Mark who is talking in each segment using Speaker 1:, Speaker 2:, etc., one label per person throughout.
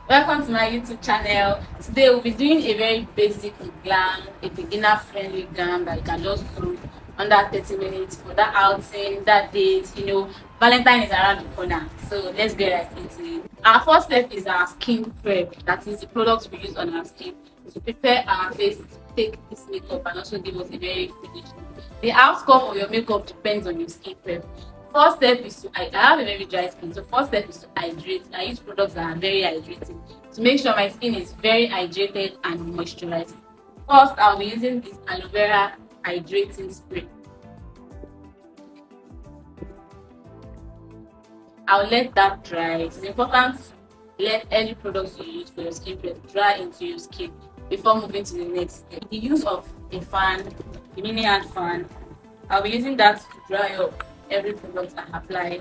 Speaker 1: Welcome to my YouTube channel. Today we'll be doing a very basic glam, a beginner friendly glam that you can just do under 30 minutes for that outing, that date. Valentine is around the corner. So let's get right into it. Our first step is our skin prep. That is the products we use on our skin to prepare our face to take this makeup and also give us a very finish. The outcome of your makeup depends on your skin prep. First step is I have a very dry skin, so first step is to hydrate. I use products that are very hydrating to make sure my skin is very hydrated and moisturized. First, I'll be using this aloe vera hydrating spray. I'll let that dry. It's important to let any products you use for your skin prep dry into your skin before moving to the next step. The use of a fan, a mini hand fan, I'll be using that to dry up every product I apply.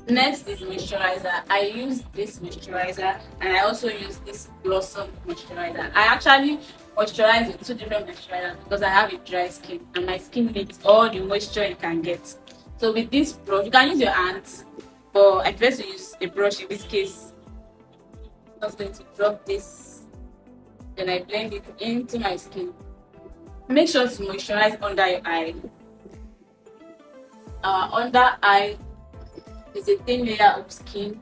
Speaker 1: Next is moisturizer. I use this moisturizer and I also use this Blossom moisturizer. I actually moisturize with two different moisturizers because I have a dry skin and my skin needs all the moisture it can get. So with this brush, you can use your hands, but I prefer to use a brush in this case. I'm just going to drop this, then I blend it into my skin. Make sure to moisturize under your eye. Our under eye is a thin layer of skin,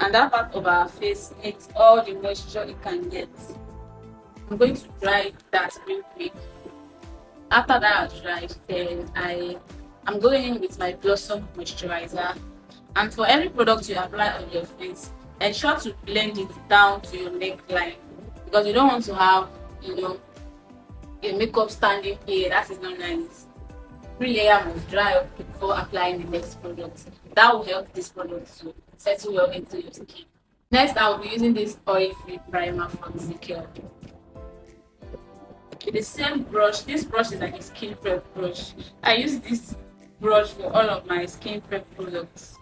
Speaker 1: and that part of our face needs all the moisture it can get. I'm going to dry that real quick. After that I've dried, then I'm going in with my Blossom moisturizer. And for every product you apply on your face, ensure to blend it down to your neckline because you don't want to have your makeup standing here. That is not nice. Every layer must dry up before applying the next product. That will help this product to settle well into your skin. Next, I will be using this oil-free primer from Zickel. The same brush. This brush is like a skin prep brush. I use this brush for all of my skin prep products.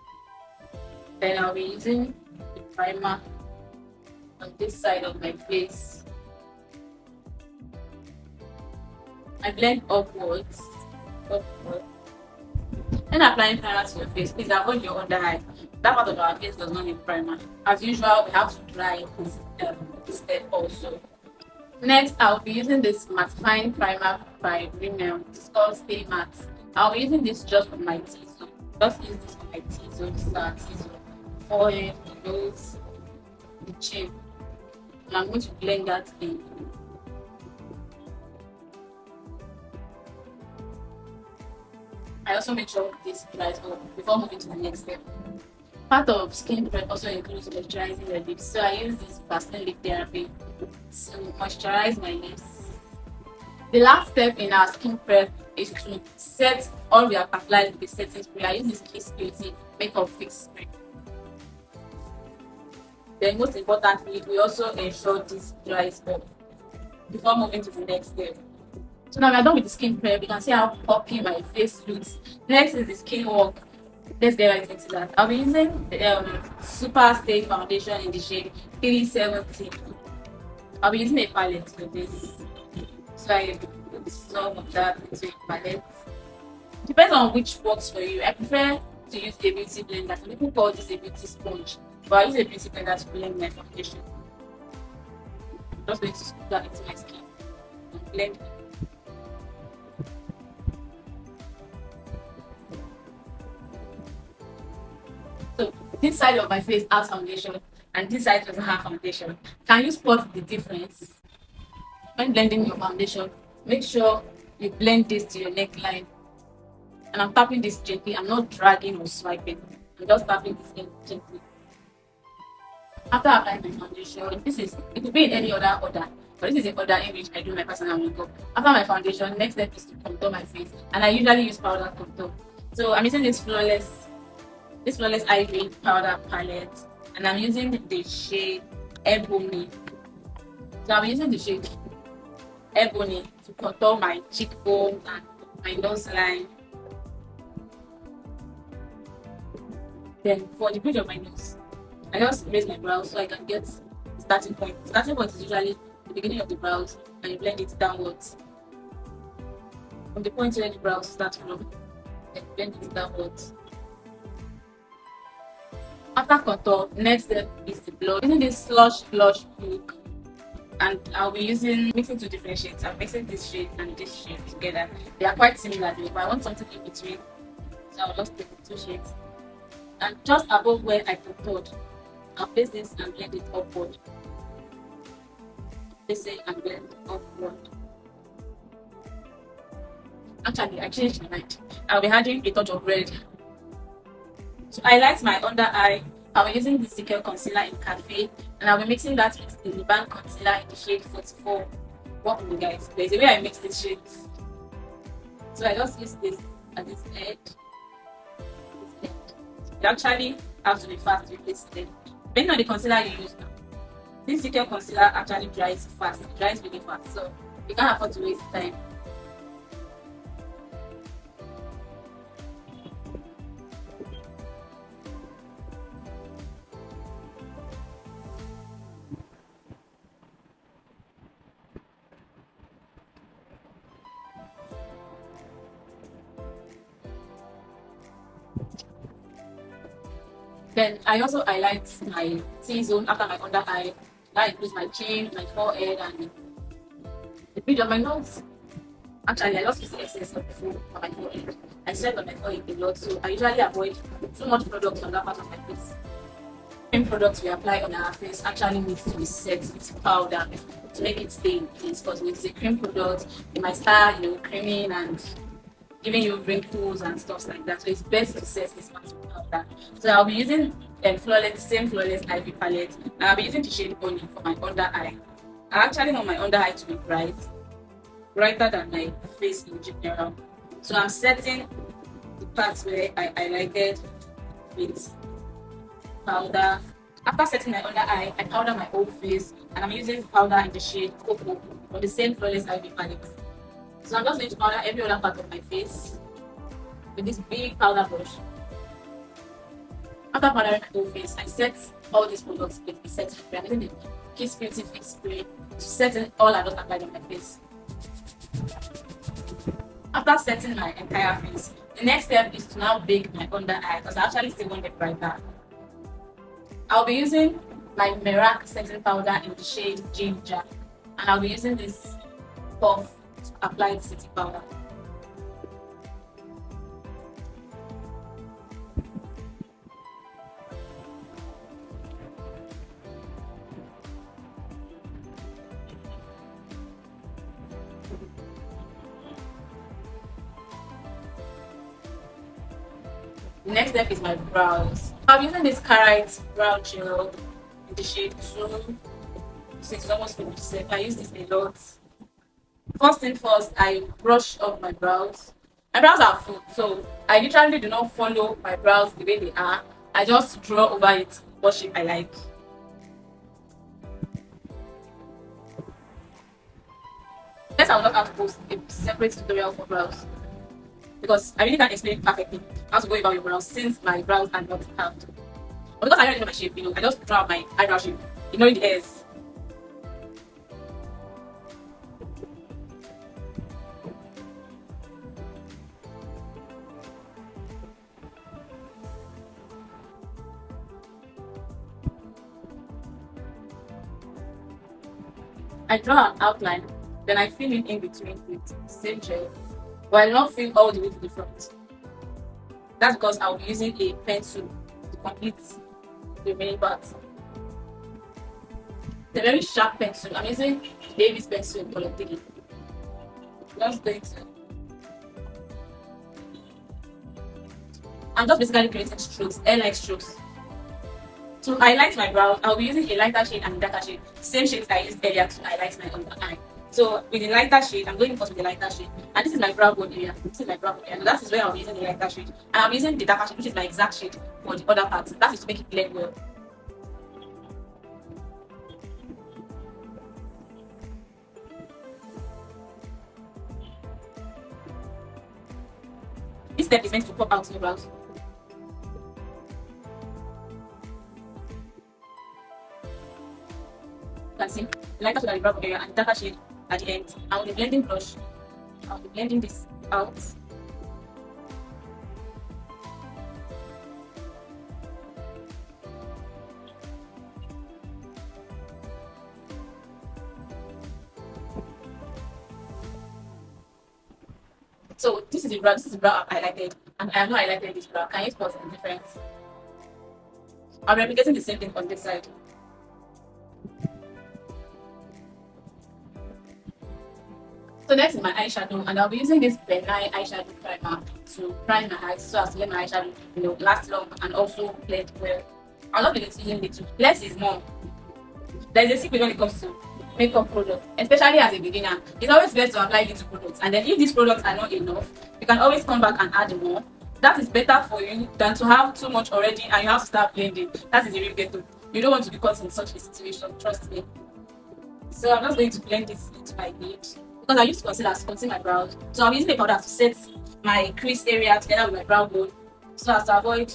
Speaker 1: Then I'll be using the primer on this side of my face. I blend upwards. When applying primer to your face, please avoid your under eye. That part of our face does not need primer. As usual, we have to dry this step also. Next, I'll be using this mattifying primer by Rimmel. It's called Stay Matte. I'll be using this just on my T-zone. Just use this on my T-zone. This is our T-zone. Forehead, the nose, the chin. And I'm going to blend that in. I also make sure this dries up before moving to the next step. Part of skin prep also includes moisturizing your lips. So I use this Vaseline lip therapy to moisturize my lips. The last step in our skin prep is to set all we have applied with the setting spray. I use this Kiss Beauty Makeup Fix Spray. Then most importantly, we also ensure this dries up before moving to the next step. So now we're done with the skin prep. You can see how poppy my face looks. Next is the skin work. Let's get right into that. I'll be using the Super Stay Foundation in the shade 370. I'll be using a palette for this. So I put some of that into a palette. Depends on which works for you. I prefer to use a beauty blender. Some people call this a beauty sponge, but I use a beauty blender to blend my foundation. I'm just going to scoop that into my skin and blend it. So this side of my face has foundation and this side doesn't have foundation. Can you spot the difference? When blending your foundation, make sure you blend this to your neckline. And I'm tapping this gently. I'm not dragging or swiping. I'm just tapping this in gently. After applying my foundation, it could be in any other order, but this is the order in which I do my personal makeup. After my foundation, next step is to contour my face, and I usually use powder contour. So I'm using this flawless ivory powder palette, and I'm using the shade Ebony. So I'm using the shade Ebony to contour my cheekbones and my nose line. Then for the bridge of my nose, I just raise my brows so I can get the starting point. The starting point is usually the beginning of the brows, and you blend it downwards. From the point where the brows start from, then blend it downwards. After contour, next step is the blush. Using this slush blush book, and I'll be mixing two different shades. I'm mixing this shade and this shade together. They are quite similar though, but I want something in between, so I'll just take the two shades. And just above where I contoured, I'll place this and blend it upward. Place it and blend upward. Actually, I changed my mind. I'll be adding a touch of red. To highlight my under eye, I'll be using the Sticker Concealer in Cafe, and I'll be mixing that with the Glam Concealer in the shade 44. Work with me, guys. There's a way I mix these shades. So I just use this at this edge. This edge. You actually have to be fast with this edge. Depending on the concealer you use now. This Sticker Concealer actually dries fast. It dries really fast. So you can't afford to waste time. Then I also highlight my T-zone after my under eye. That includes my chin, my forehead, and the bridge of my nose. Actually, I just use the excess of the food on my forehead. I sweat on my forehead a lot, so I usually avoid too much product on that part of my face. Cream products we apply on our face actually needs to be set with powder to make it stay in place, because with the cream product, it might start, creaming and giving you wrinkles and stuff like that. So it's best to set this mask with powder. So I'll be using same flawless ivy palette, and I'll be using the shade Honey for my under eye. I actually want my under eye to be brighter than my face in general. So I'm setting the parts where I highlighted with powder. After setting my under eye, I powder my whole face, and I'm using powder in the shade Cocoa for the same flawless ivy palette. So I'm just going to powder every other part of my face with this big powder brush. After powdering my whole face, I set all these products with the setting spray. I'm using the Kiss Beauty Fix Spray to set in all I just applied on my face. After setting my entire face, the next step is to now bake my under eye, because I actually still want it brighter. I'll be using my Merac setting powder in the shade Ginger, and I'll be using this puff to apply the setting powder. The next step is my brows. I'm using this Carrot brow gel in the shade 2. So it's almost finished. I use this a lot. First thing first, I brush up my brows. My brows are full, so I literally do not follow my brows the way they are. I just draw over it what shape I like. Next, I will not have to post a separate tutorial for brows, because I really can't explain perfectly how to go about your brows since my brows are not hard. But because I already know my shape, I just draw my eyebrow shape, ignoring the hairs. I draw an outline, then I fill in between with the same gel, but I will not fill all the way to the front. That's because I'll be using a pencil to complete the remaining part. It's a very sharp pencil. I'm using David's pencil in color 3. Just going to. I'm just basically creating strokes, hair-like strokes. To highlight my brows, I'll be using a lighter shade and a darker shade. Same shades I used earlier to highlight my under eye. So with the lighter shade, I'm going first with the lighter shade. And this is my brow bone area. This is my brow bone area. And that is where I'll be using the lighter shade. And I'm using the darker shade, which is my exact shade for the other parts. That is to make it blend well. This step is meant to pop out your brows. You can see the lighter shade at the brow area and the darker shade at the end. And with the blending brush, I'll be blending this out. So this is the brow. This is the brow I've highlighted, and I have not highlighted this brow. Can you spot the difference? I'm replicating the same thing on this side. So next is my eyeshadow, and I'll be using this benign eyeshadow primer to prime my eyes so as to let my eyeshadow, last long and also blend well. I'll not be using little. Less is more. There's a secret when it comes to makeup products, especially as a beginner. It's always best to apply little products, and then if these products are not enough, you can always come back and add more. That is better for you than to have too much already and you have to start blending. That is the real ghetto. You don't want to be caught in such a situation, trust me. So I'm just going to blend this into my lid because I use concealer to conceal my brows. So I'm using a powder to set my crease area together with my brow bone so as to avoid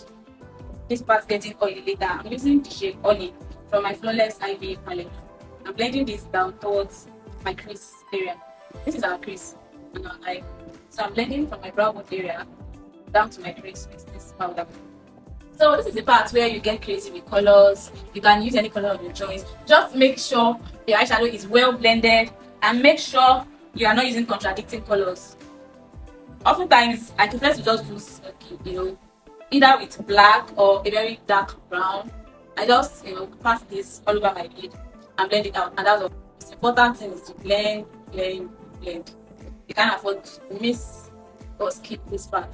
Speaker 1: this part getting oily later. I'm using the shade Honey from my Flawless IV palette. I'm blending this down towards my crease area. This is our crease and our eye. So I'm blending from my brow bone area down to my crease with this powder. So this is the part where you get creative with colors. You can use any color of your choice. Just make sure the eyeshadow is well blended and make sure you are not using contradicting colors. Oftentimes, I prefer to just do smoky, either with black or a very dark brown. I just, pass this all over my lid and blend it out. And that's all. The important thing is to blend, blend, blend. You can't afford to miss or skip this part.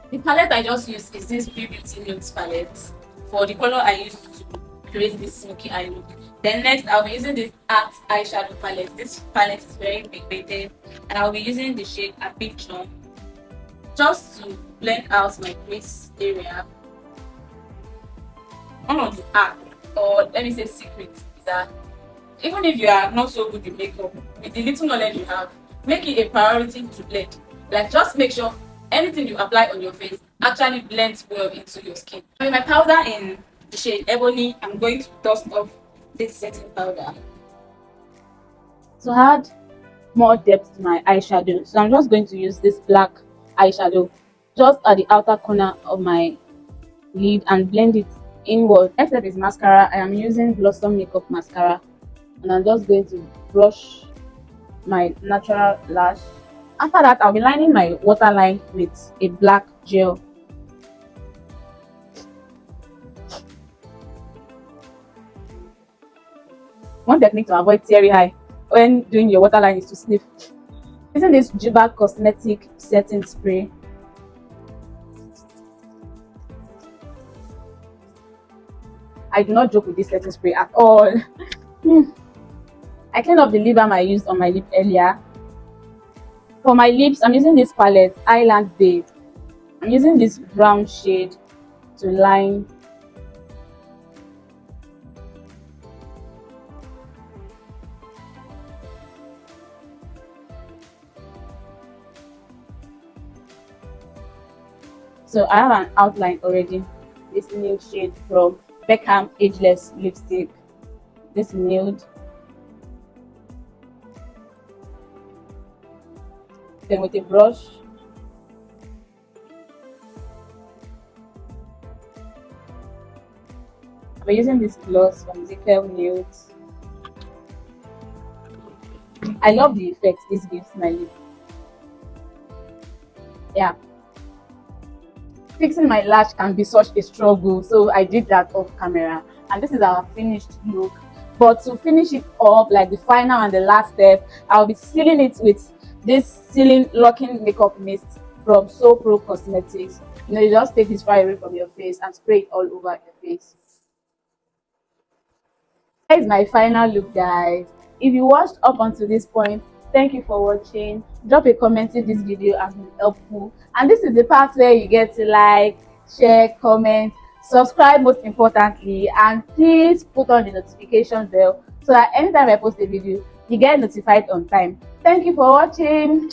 Speaker 1: The palette I just used is this Beauty Nudes palette for the color I used to create this smoky eye look. Then next, I'll be using this Art eyeshadow palette. This palette is very pigmented, and I'll be using the shade Apichon just to blend out my crease area. One of the art, or let me say secret, is that even if you are not so good with makeup, with the little knowledge you have, make it a priority to blend. Like, just make sure anything you apply on your face actually blends well into your skin. With my powder in the shade Ebony, I'm going to dust off this setting powder to add more depth to my eyeshadow. So I'm just going to use this black eyeshadow just at the outer corner of my lid and blend it inward. Next step is mascara. I am using Blossom Makeup mascara, and I'm just going to brush my natural lash. After that, I'll be lining my waterline with a black gel. One technique to avoid teary eye when doing your waterline is to sniff. Using this Juba Cosmetic setting spray. I do not joke with this setting spray at all. I cleaned up the lip balm I used on my lip earlier. For my lips, I'm using this palette, Island Babe. I'm using this brown shade to line. So I have an outline already. This nude shade from Beckham Ageless Lipstick. This nude. Then with a brush, I'm using this gloss from Zickel Nudes. I love the effect this gives my lip. Yeah. Fixing my lash can be such a struggle, so I did that off camera, and this is our finished look. But to finish it up, like the final and the last step, I'll be sealing it with this sealing locking makeup mist from So Pro Cosmetics. You just take this far away from your face and spray it all over your face. That is my final look, guys. If you watched up until this point, thank you for watching. Drop a comment if this video has been helpful, and this is the part where you get to like, share, comment, subscribe most importantly, and please put on the notification bell so that anytime I post a video you get notified on time. Thank you for watching.